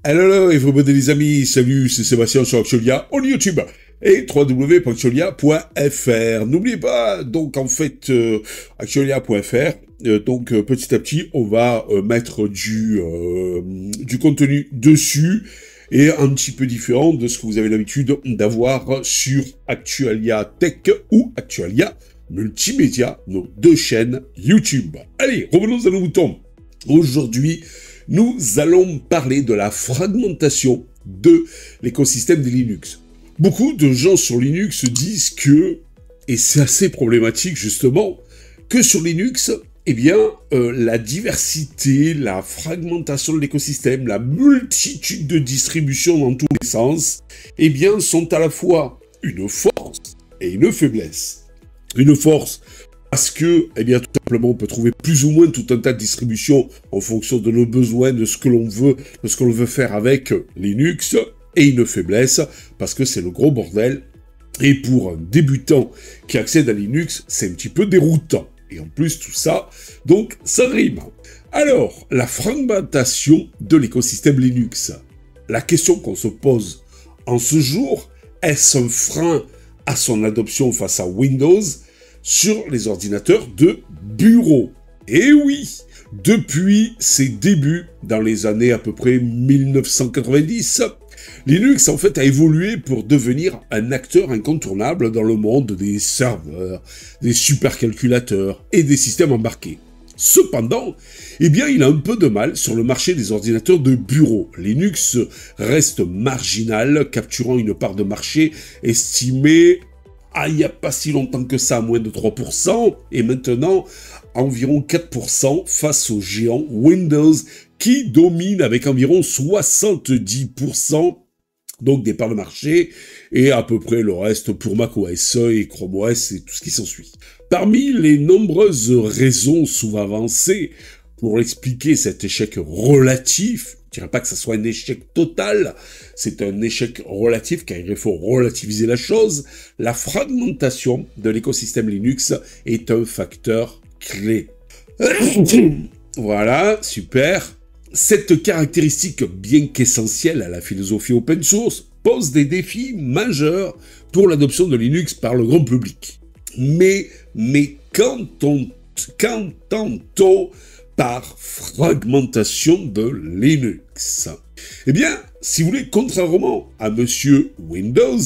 Hello everybody les amis, salut, c'est Sébastien sur Actualia, on YouTube et www.actualia.fr. N'oubliez pas, donc en fait, actualia.fr, petit à petit, on va mettre du contenu dessus et un petit peu différent de ce que vous avez l'habitude d'avoir sur Actualia Tech ou Actualia Multimédia, nos deux chaînes YouTube. Allez, revenons à nos moutons. Aujourd'hui, nous allons parler de la fragmentation de l'écosystème de Linux. Beaucoup de gens sur Linux disent que, et c'est assez problématique justement, que sur Linux, eh bien, la diversité, la fragmentation de l'écosystème, la multitude de distributions dans tous les sens, eh bien, sont à la fois une force et une faiblesse. Une force parce que, eh bien, tout simplement, on peut trouver plus ou moins tout un tas de distributions en fonction de nos besoins, de ce que l'on veut, de ce que l'on veut faire avec Linux, et une faiblesse, parce que c'est le gros bordel, et pour un débutant qui accède à Linux, c'est un petit peu déroutant. Et en plus, tout ça, donc, ça rime. Alors, la fragmentation de l'écosystème Linux. La question qu'on se pose en ce jour, est-ce un frein à son adoption face à Windows sur les ordinateurs de bureau? Et oui, depuis ses débuts, dans les années à peu près 1990, Linux en fait a évolué pour devenir un acteur incontournable dans le monde des serveurs, des supercalculateurs et des systèmes embarqués. Cependant, eh bien, il a un peu de mal sur le marché des ordinateurs de bureau. Linux reste marginal, capturant une part de marché estimée il n'y a pas si longtemps que ça, à moins de 3%, et maintenant, environ 4% face aux géants Windows, qui domine avec environ 70%, donc des parts de marché, et à peu près le reste pour macOS et Chrome OS et tout ce qui s'ensuit. Parmi les nombreuses raisons souvent avancées pour expliquer cet échec relatif, je dirais pas que ça soit un échec total, c'est un échec relatif car il faut relativiser la chose. La fragmentation de l'écosystème Linux est un facteur clé. Voilà, super. Cette caractéristique, bien qu'essentielle à la philosophie open source, pose des défis majeurs pour l'adoption de Linux par le grand public. Mais qu'entend-on par fragmentation de Linux? Eh bien, si vous voulez, contrairement à Monsieur Windows,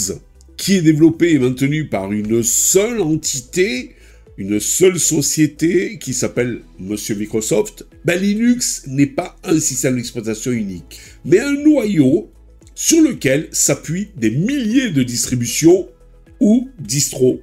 qui est développé et maintenu par une seule entité, une seule société qui s'appelle Monsieur Microsoft, Linux n'est pas un système d'exploitation unique, mais un noyau sur lequel s'appuient des milliers de distributions ou distros.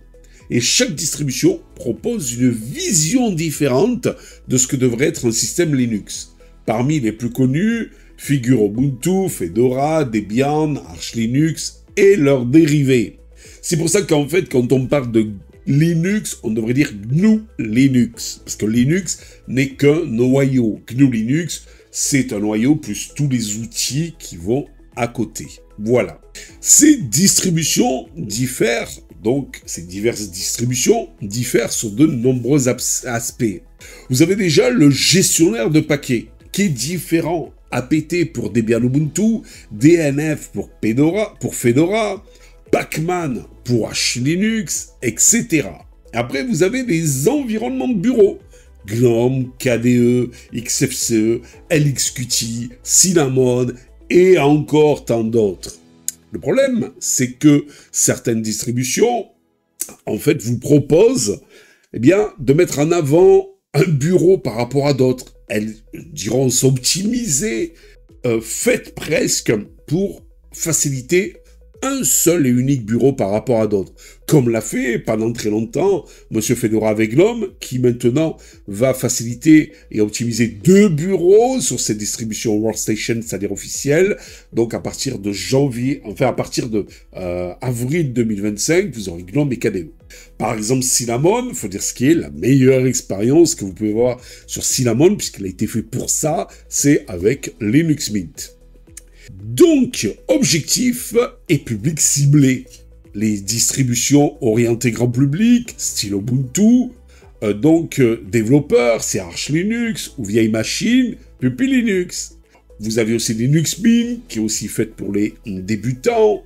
Et chaque distribution propose une vision différente de ce que devrait être un système Linux. Parmi les plus connus figurent Ubuntu, Fedora, Debian, Arch Linux et leurs dérivés. C'est pour ça qu'en fait, quand on parle de Linux, on devrait dire GNU Linux, parce que Linux n'est qu'un noyau. GNU Linux, c'est un noyau plus tous les outils qui vont à côté. Voilà. Ces distributions diffèrent. Donc, ces diverses distributions diffèrent sur de nombreux aspects. Vous avez déjà le gestionnaire de paquets, qui est différent. apt pour Debian Ubuntu, DNF pour Fedora, Pacman pour Arch Linux, etc. Après, vous avez des environnements de bureau. GNOME, KDE, XFCE, LXQT, Cinnamon, et encore tant d'autres. Le problème, c'est que certaines distributions, en fait, vous proposent, eh bien, de mettre en avant un bureau par rapport à d'autres. Elles diront s'optimiser, faites presque pour faciliter un seul et unique bureau par rapport à d'autres. Comme l'a fait pendant très longtemps Monsieur Fedora avec GNOME, qui maintenant va faciliter et optimiser 2 bureaux sur ses distributions Workstation, c'est-à-dire officielles. Donc à partir de avril 2025, vous aurez GNOME et KDE. Par exemple, Cinnamon, il faut dire ce qui est la meilleure expérience que vous pouvez voir sur Cinnamon, puisqu'elle a été fait pour ça, c'est avec Linux Mint. Donc, objectif et public ciblé. Les distributions orientées grand public, style Ubuntu, développeurs, c'est Arch Linux ou vieille machine, Puppy Linux. Vous avez aussi Linux Mint, qui est aussi faite pour les débutants.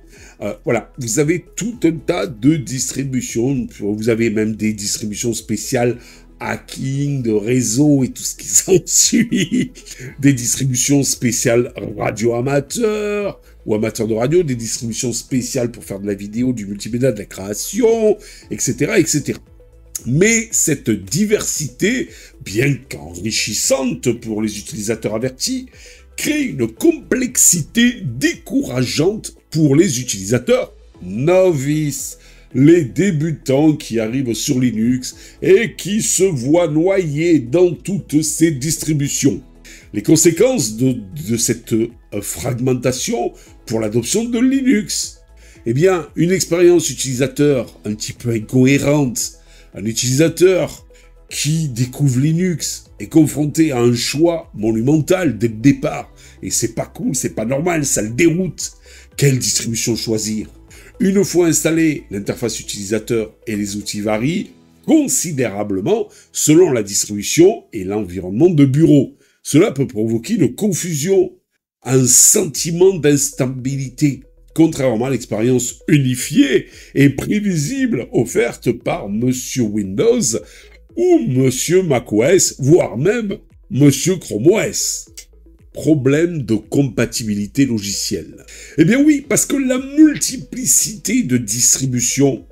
Voilà, vous avez tout un tas de distributions. Vous avez même des distributions spéciales hacking, de réseau et tout ce qui s'ensuit. Des distributions spéciales radio amateurs ou amateurs de radio, des distributions spéciales pour faire de la vidéo, du multimédia, de la création, etc., etc. Mais cette diversité, bien qu'enrichissante pour les utilisateurs avertis, crée une complexité décourageante pour les utilisateurs novices, les débutants qui arrivent sur Linux et qui se voient noyés dans toutes ces distributions. Les conséquences de cette fragmentation pour l'adoption de Linux, eh bien, une expérience utilisateur un petit peu incohérente, un utilisateur qui découvre Linux est confronté à un choix monumental dès le départ. Et c'est pas cool, c'est pas normal, ça le déroute. Quelle distribution choisir? Une fois installée, l'interface utilisateur et les outils varient considérablement selon la distribution et l'environnement de bureau. Cela peut provoquer une confusion, un sentiment d'instabilité, contrairement à l'expérience unifiée et prévisible offerte par Monsieur Windows ou Monsieur macOS, voire même Monsieur Chrome OS. Problème de compatibilité logicielle. Eh bien oui, parce que la multiplicité de distributions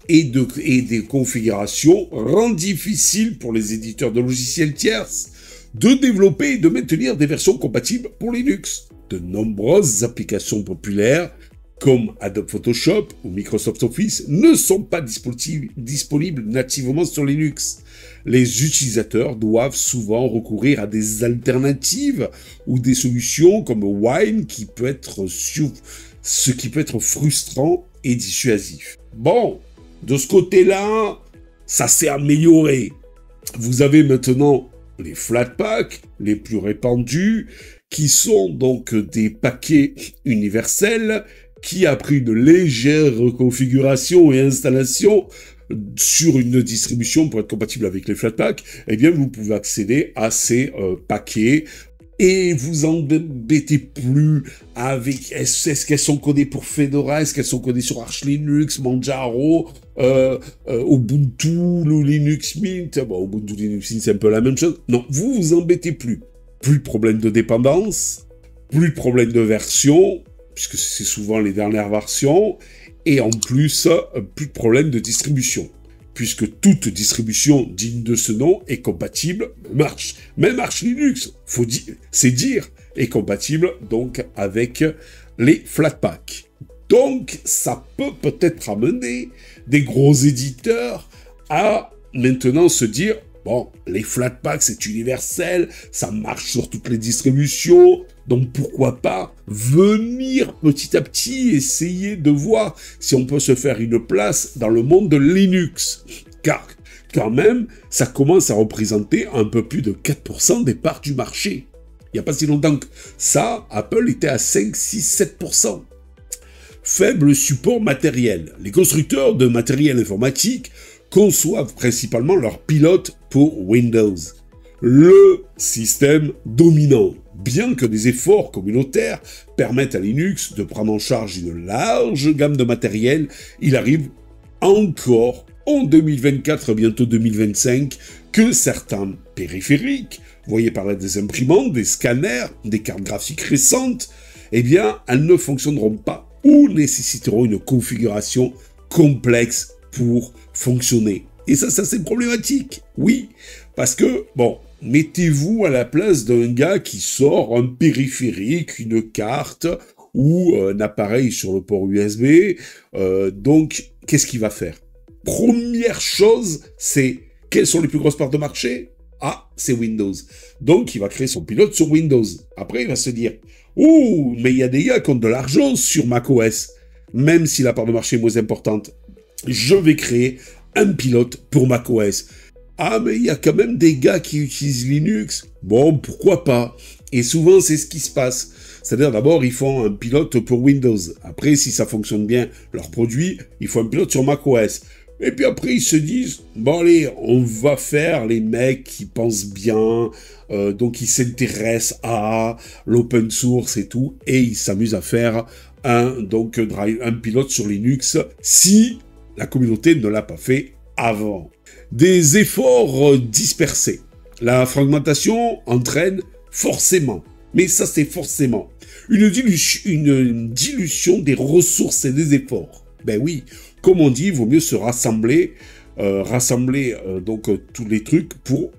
et des configurations rend difficile pour les éditeurs de logiciels tierces de développer et de maintenir des versions compatibles pour Linux. De nombreuses applications populaires comme Adobe Photoshop ou Microsoft Office ne sont pas disponibles nativement sur Linux. Les utilisateurs doivent souvent recourir à des alternatives ou des solutions comme Wine ce qui peut être frustrant et dissuasif. Bon, de ce côté-là, ça s'est amélioré. Vous avez maintenant les Flatpak, les plus répandus, qui sont donc des paquets universels qui, après une légère configuration et installation sur une distribution pour être compatible avec les Flatpak, eh bien, vous pouvez accéder à ces paquets et vous embêtez plus avec est-ce qu'elles sont codées pour Fedora, est-ce qu'elles sont codées sur Arch Linux, Manjaro, Ubuntu, le Linux Mint. Bon, Ubuntu Linux Mint, c'est un peu la même chose. Non, vous vous embêtez plus. Plus de problème de dépendance, plus de problème de version, puisque c'est souvent les dernières versions, et en plus, plus de problème de distribution, puisque toute distribution digne de ce nom est compatible, marche. Même Arch Linux, c'est dire, est compatible donc avec les Flatpak. Donc, ça peut peut-être amener des gros éditeurs à maintenant se dire bon, les Flatpak, c'est universel, ça marche sur toutes les distributions, donc pourquoi pas venir petit à petit essayer de voir si on peut se faire une place dans le monde de Linux. Car, quand même, ça commence à représenter un peu plus de 4% des parts du marché. Il n'y a pas si longtemps que ça, Apple était à 5, 6, 7%. Faible support matériel. Les constructeurs de matériel informatique conçoivent principalement leurs pilotes pour Windows, le système dominant. Bien que des efforts communautaires permettent à Linux de prendre en charge une large gamme de matériel, il arrive encore en 2024, bientôt 2025, que certains périphériques, voyez par là des imprimantes, des scanners, des cartes graphiques récentes, eh bien, elles ne fonctionneront pas ou nécessiteront une configuration complexe pour fonctionner. Et ça c'est problématique, oui, parce que, bon, mettez-vous à la place d'un gars qui sort un périphérique, une carte ou un appareil sur le port USB, donc, qu'est-ce qu'il va faire? Première chose, c'est quelles sont les plus grosses parts de marché? Ah, c'est Windows. Donc, il va créer son pilote sur Windows. Après, il va se dire, oh, mais il y a des gars qui ont de l'argent sur macOS, même si la part de marché est moins importante. Je vais créer un pilote pour macOS. Ah, mais il y a quand même des gars qui utilisent Linux. Bon, pourquoi pas? Et souvent, c'est ce qui se passe. C'est-à-dire, d'abord, ils font un pilote pour Windows. Après, si ça fonctionne bien, leur produit, il faut un pilote sur macOS. Et puis après, ils se disent, bon allez, on va faire les mecs qui pensent bien, donc ils s'intéressent à l'open source et tout, et ils s'amusent à faire un pilote sur Linux si la communauté ne l'a pas fait avant. Des efforts dispersés. La fragmentation entraîne forcément, mais ça c'est forcément, une dilution des ressources et des efforts. Ben oui, comme on dit, il vaut mieux se rassembler, tous les trucs pour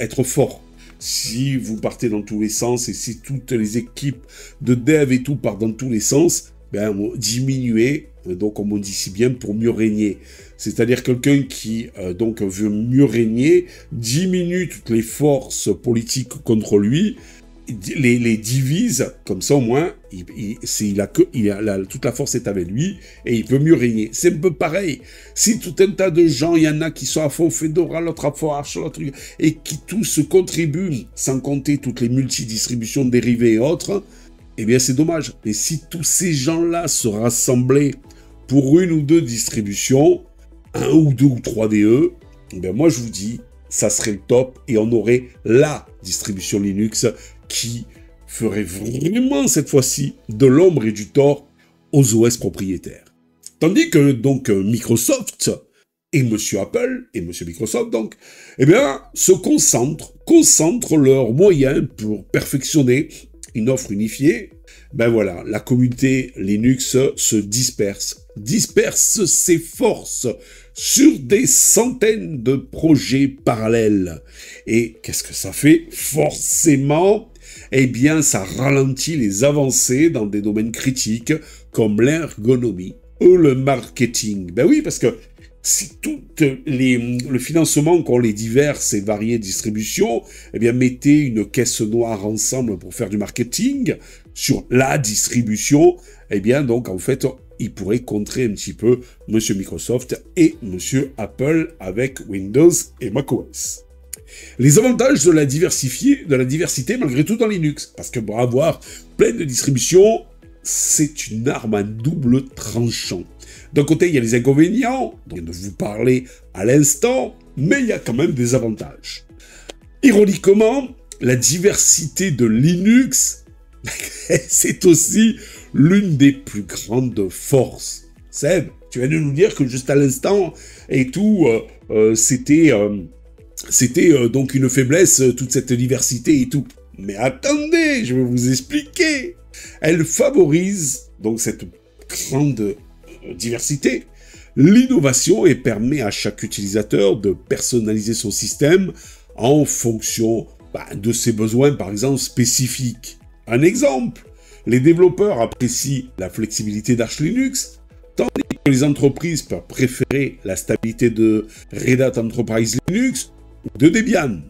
être fort. Si vous partez dans tous les sens et si toutes les équipes de dev et tout partent dans tous les sens, ben diminuez, donc comme on dit si bien, pour mieux régner. C'est-à-dire quelqu'un qui veut mieux régner, diminue toutes les forces politiques contre lui, les divise, comme ça au moins, toute la force est avec lui, et il peut mieux régner. C'est un peu pareil. Si tout un tas de gens, il y en a qui sont à fond Fedora, l'autre à fond Arch, l'autre, et qui tous contribuent, sans compter toutes les multidistributions dérivées et autres, eh bien c'est dommage. Mais si tous ces gens-là se rassemblaient pour une ou deux distributions, un ou deux ou trois DE, eh bien moi je vous dis, ça serait le top, et on aurait la distribution Linux qui ferait vraiment cette fois-ci de l'ombre et du tort aux OS propriétaires. Tandis que donc Microsoft et Monsieur Apple et Monsieur Microsoft donc, eh bien, se concentrent leurs moyens pour perfectionner une offre unifiée. Ben voilà, la communauté Linux se disperse ses forces sur des centaines de projets parallèles. Et qu'est-ce que ça fait? Forcément, eh bien, ça ralentit les avancées dans des domaines critiques comme l'ergonomie ou le marketing. Ben oui, parce que si le financement qu'ont les diverses et variées distributions, eh bien, mettez une caisse noire ensemble pour faire du marketing sur la distribution, eh bien, donc, en fait, il pourrait contrer un petit peu Monsieur Microsoft et Monsieur Apple avec Windows et macOS. Les avantages de la diversité malgré tout dans Linux, parce que pour avoir plein de distributions, c'est une arme à double tranchant. D'un côté, il y a les inconvénients, dont je viens de vous parler à l'instant, mais il y a quand même des avantages. Ironiquement, la diversité de Linux, c'est aussi l'une des plus grandes forces. Seb, tu viens de nous dire que juste à l'instant, et tout, c'était donc une faiblesse, toute cette diversité et tout. Mais attendez, je vais vous expliquer. Elle favorise donc cette grande diversité, l'innovation, et permet à chaque utilisateur de personnaliser son système en fonction de ses besoins, par exemple, spécifiques. Un exemple, les développeurs apprécient la flexibilité d'Arch Linux, tandis que les entreprises peuvent préférer la stabilité de Red Hat Enterprise Linux ou de Debian,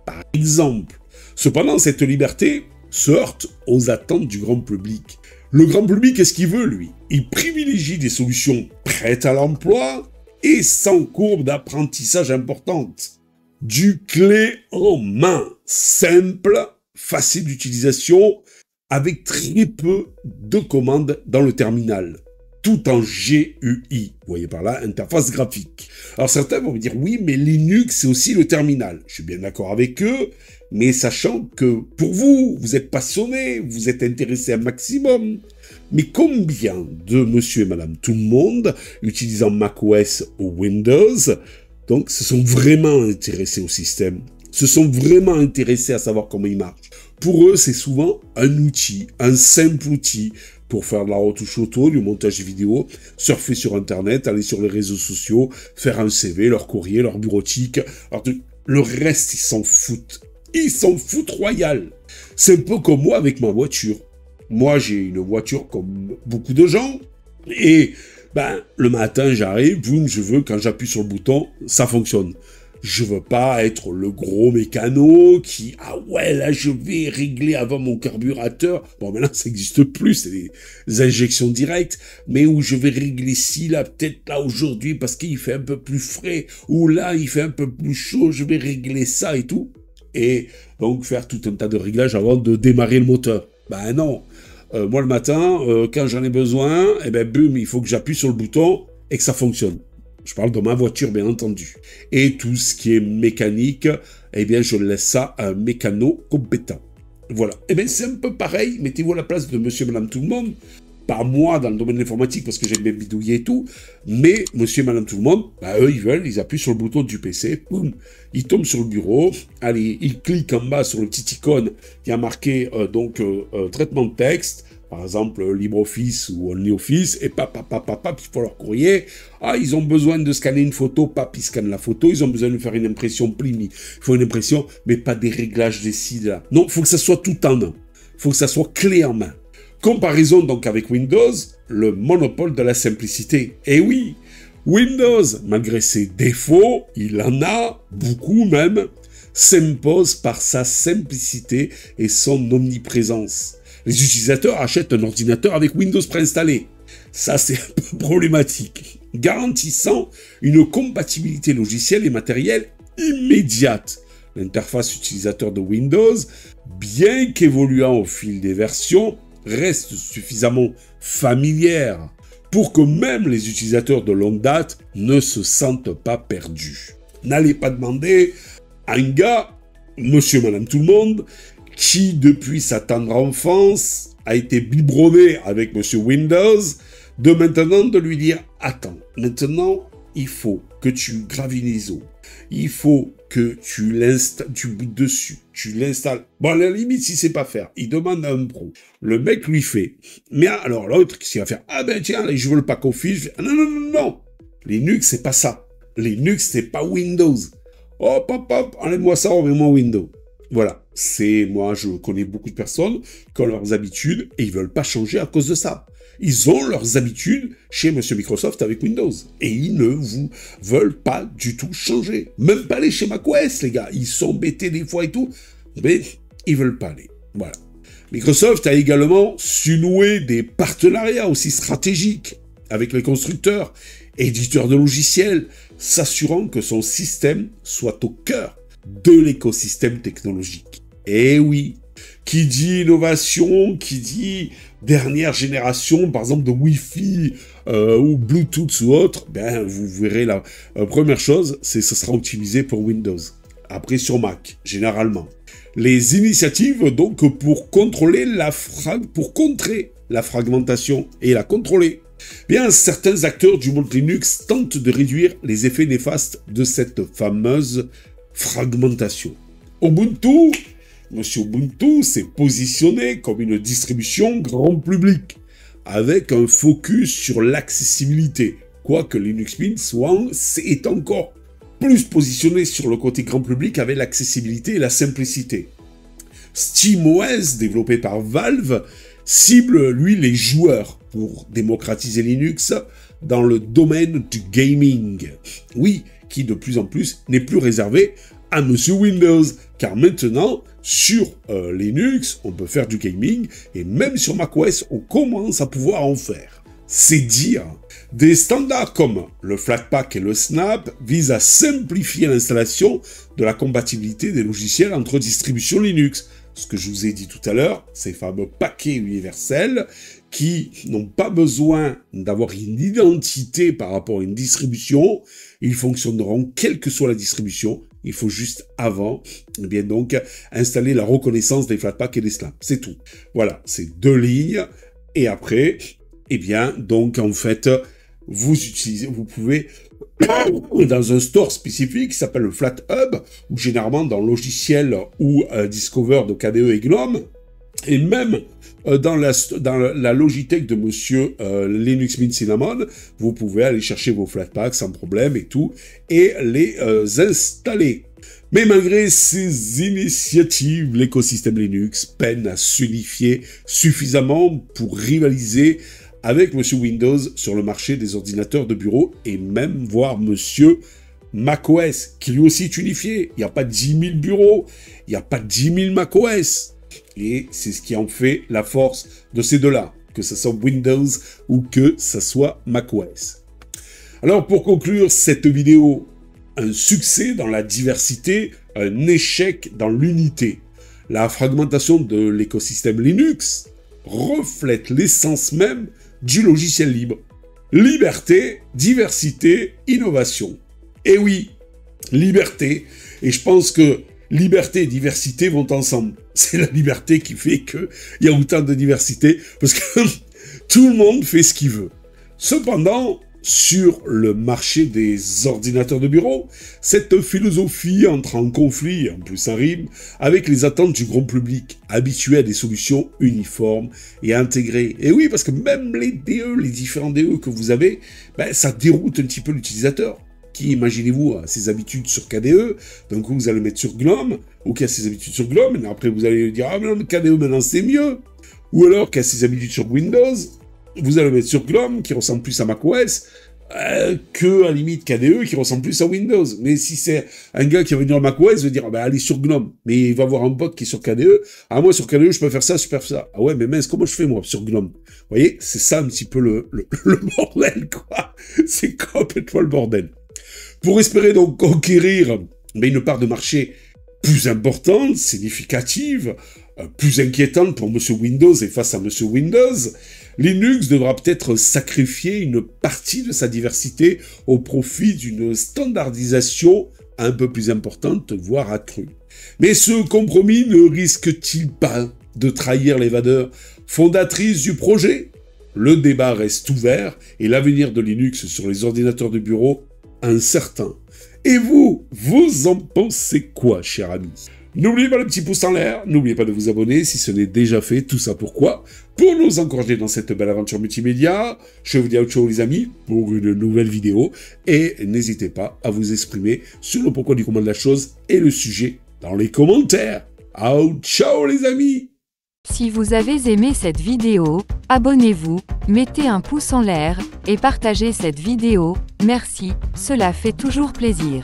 par exemple. Cependant, cette liberté se heurte aux attentes du grand public. Le grand public, qu'est-ce qu'il veut, lui? Il privilégie des solutions prêtes à l'emploi et sans courbe d'apprentissage importante. Du clé en main, simple, facile d'utilisation, avec très peu de commandes dans le terminal. Tout en GUI, vous voyez par là, interface graphique. Alors certains vont me dire, oui, mais Linux, c'est aussi le terminal. Je suis bien d'accord avec eux, mais sachant que pour vous, vous êtes passionné, vous êtes intéressé un maximum. Mais combien de monsieur et madame tout le monde, utilisant macOS ou Windows, donc se sont vraiment intéressés au système, se sont vraiment intéressés à savoir comment il marche. Pour eux, c'est souvent un outil, un simple outil, pour faire de la retouche auto, du montage vidéo, surfer sur Internet, aller sur les réseaux sociaux, faire un CV, leur courrier, leur bureautique. Alors, le reste, ils s'en foutent. Ils s'en foutent royal. C'est un peu comme moi avec ma voiture. Moi, j'ai une voiture comme beaucoup de gens. Et le matin, j'arrive, boum, quand j'appuie sur le bouton, ça fonctionne. Je veux pas être le gros mécano qui, là, je vais régler avant mon carburateur. Bon, maintenant, ça n'existe plus, c'est des injections directes. Mais où je vais régler ci, là, peut-être là, aujourd'hui, parce qu'il fait un peu plus frais. Ou là, il fait un peu plus chaud, je vais régler ça et tout. Et donc, faire tout un tas de réglages avant de démarrer le moteur. Non. Moi, le matin, quand j'en ai besoin, boum, il faut que j'appuie sur le bouton et que ça fonctionne. Je parle de ma voiture, bien entendu. Et tout ce qui est mécanique, eh bien, je laisse ça à un mécano compétent. Voilà. Eh bien, c'est un peu pareil. Mettez-vous à la place de monsieur et madame tout le monde. Pas moi dans le domaine de l'informatique parce que j'aime bien bidouiller et tout. Mais monsieur et madame tout le monde, bah, eux, ils appuient sur le bouton du PC. Boum. Ils tombent sur le bureau. Allez, ils cliquent en bas sur le petit icône qui a marqué traitement de texte. Par exemple, LibreOffice ou OnlyOffice, et ils font leur courrier. Ah, ils ont besoin de scanner une photo, ils scannent la photo. Ils ont besoin de faire une impression, ils font une impression, mais pas des réglages des sites là. Non, il faut que ça soit tout en main. Il faut que ça soit clé en main. Comparaison donc avec Windows, le monopole de la simplicité. Et oui, Windows, malgré ses défauts, il en a beaucoup même, s'impose par sa simplicité et son omniprésence. Les utilisateurs achètent un ordinateur avec Windows préinstallé. Ça, c'est un peu problématique. Garantissant une compatibilité logicielle et matérielle immédiate. L'interface utilisateur de Windows, bien qu'évoluant au fil des versions, reste suffisamment familière pour que même les utilisateurs de longue date ne se sentent pas perdus. N'allez pas demander à un gars, monsieur, madame, tout le monde, qui, depuis sa tendre enfance, a été biberonné avec monsieur Windows, de maintenant de lui dire « Attends, maintenant, il faut que tu graves une ISO. Il faut que tu l'installes, tu butes dessus, tu l'installes. » Bon, à la limite, si c'est pas faire, il demande à un pro. Le mec lui fait. Mais alors, l'autre, qu'est-ce qu'il va faire? Ah ben tiens, je veux le pack office. Ah, non, non, non, non. Linux, c'est pas ça. Linux, c'est pas Windows. Hop, hop, hop, enlève-moi ça, remets-moi Windows. Voilà, moi je connais beaucoup de personnes qui ont leurs habitudes et ils veulent pas changer à cause de ça. Ils ont leurs habitudes chez Monsieur Microsoft avec Windows et ils ne vous veulent pas du tout changer. Même pas aller chez macOS, les gars. Ils sont bêtés des fois et tout, mais ils veulent pas aller. Voilà. Microsoft a également su nouer des partenariats aussi stratégiques avec les constructeurs, éditeurs de logiciels, s'assurant que son système soit au cœur de l'écosystème technologique. Et oui, qui dit innovation, qui dit dernière génération, par exemple de Wi-Fi ou Bluetooth ou autre, ben vous verrez la première chose, c'est ce sera optimisé pour Windows. Après sur Mac, généralement. Les initiatives donc pour contrer la fragmentation et la contrôler. Bien, certains acteurs du monde Linux tentent de réduire les effets néfastes de cette fameuse fragmentation. Ubuntu, Monsieur Ubuntu s'est positionné comme une distribution grand public, avec un focus sur l'accessibilité, quoique Linux Mint est encore plus positionné sur le côté grand public avec l'accessibilité et la simplicité. SteamOS, développé par Valve, cible, lui, les joueurs pour démocratiser Linux dans le domaine du gaming. Oui, qui de plus en plus n'est plus réservé à Monsieur Windows, car maintenant, sur Linux, on peut faire du gaming, et même sur macOS, on commence à pouvoir en faire. C'est dire. Des standards comme le Flatpak et le Snap visent à simplifier l'installation de la compatibilité des logiciels entre distributions Linux. Ce que je vous ai dit tout à l'heure, ces fameux paquets universels qui n'ont pas besoin d'avoir une identité par rapport à une distribution, ils fonctionneront quelle que soit la distribution. Il faut juste avant, eh bien donc, installer la reconnaissance des Flatpak et des Snap. C'est tout. Voilà, c'est 2 lignes. Et après, eh bien, donc, en fait, vous pouvez, dans un store spécifique qui s'appelle le FlatHub, ou généralement dans logiciel ou Discover de KDE et GNOME, et même dans la Logitech de monsieur Linux Mint Cinnamon, vous pouvez aller chercher vos Flatpak sans problème et tout, et les installer. Mais malgré ces initiatives, l'écosystème Linux peine à s'unifier suffisamment pour rivaliser avec monsieur Windows sur le marché des ordinateurs de bureau, et même voir monsieur macOS, qui lui aussi est unifié. Il n'y a pas 10 000 bureaux, il n'y a pas 10 000 macOS. Et c'est ce qui en fait la force de ces deux-là, que ce soit Windows ou que ce soit macOS. Alors pour conclure cette vidéo, un succès dans la diversité, un échec dans l'unité. La fragmentation de l'écosystème Linux reflète l'essence même du logiciel libre. Liberté, diversité, innovation. Et oui, liberté. Et je pense que liberté et diversité vont ensemble. C'est la liberté qui fait qu'il y a autant de diversité, parce que tout le monde fait ce qu'il veut. Cependant, sur le marché des ordinateurs de bureau, cette philosophie entre en conflit, en plus ça rime, avec les attentes du grand public, habitué à des solutions uniformes et intégrées. Et oui, parce que même les DE, les différents DE que vous avez, ben, ça déroute un petit peu l'utilisateur. Qui, imaginez-vous, a ses habitudes sur KDE, d'un coup vous allez le mettre sur GNOME, ou qui a ses habitudes sur GNOME, et après vous allez lui dire « Ah mais non, KDE maintenant c'est mieux !» Ou alors qui a ses habitudes sur Windows, vous allez le mettre sur GNOME, qui ressemble plus à macOS, que, à la limite, KDE, qui ressemble plus à Windows. Mais si c'est un gars qui va venir à macOS, il va dire, ah ben, allez sur GNOME. Mais il va avoir un pote qui est sur KDE. Ah, moi, sur KDE, je peux faire ça, je peux faire ça. Ah ouais, mais mince, comment je fais, moi, sur GNOME? Vous voyez, c'est ça un petit peu le bordel, quoi. C'est complètement le bordel. Pour espérer donc conquérir une part de marché plus importante, significative, plus inquiétante pour Monsieur Windows et face à Monsieur Windows, Linux devra peut-être sacrifier une partie de sa diversité au profit d'une standardisation un peu plus importante, voire accrue. Mais ce compromis ne risque-t-il pas de trahir les valeurs fondatrices du projet? Le débat reste ouvert et l'avenir de Linux sur les ordinateurs de bureau incertain. Et vous en pensez quoi, chers amis? N'oubliez pas le petit pouce en l'air, n'oubliez pas de vous abonner si ce n'est déjà fait, tout ça pourquoi? Pour nous encourager dans cette belle aventure multimédia. Je vous dis ciao les amis, pour une nouvelle vidéo, et n'hésitez pas à vous exprimer sur le pourquoi du comment de la chose et le sujet dans les commentaires. Ciao les amis! Si vous avez aimé cette vidéo, abonnez-vous, mettez un pouce en l'air, et partagez cette vidéo, merci, cela fait toujours plaisir.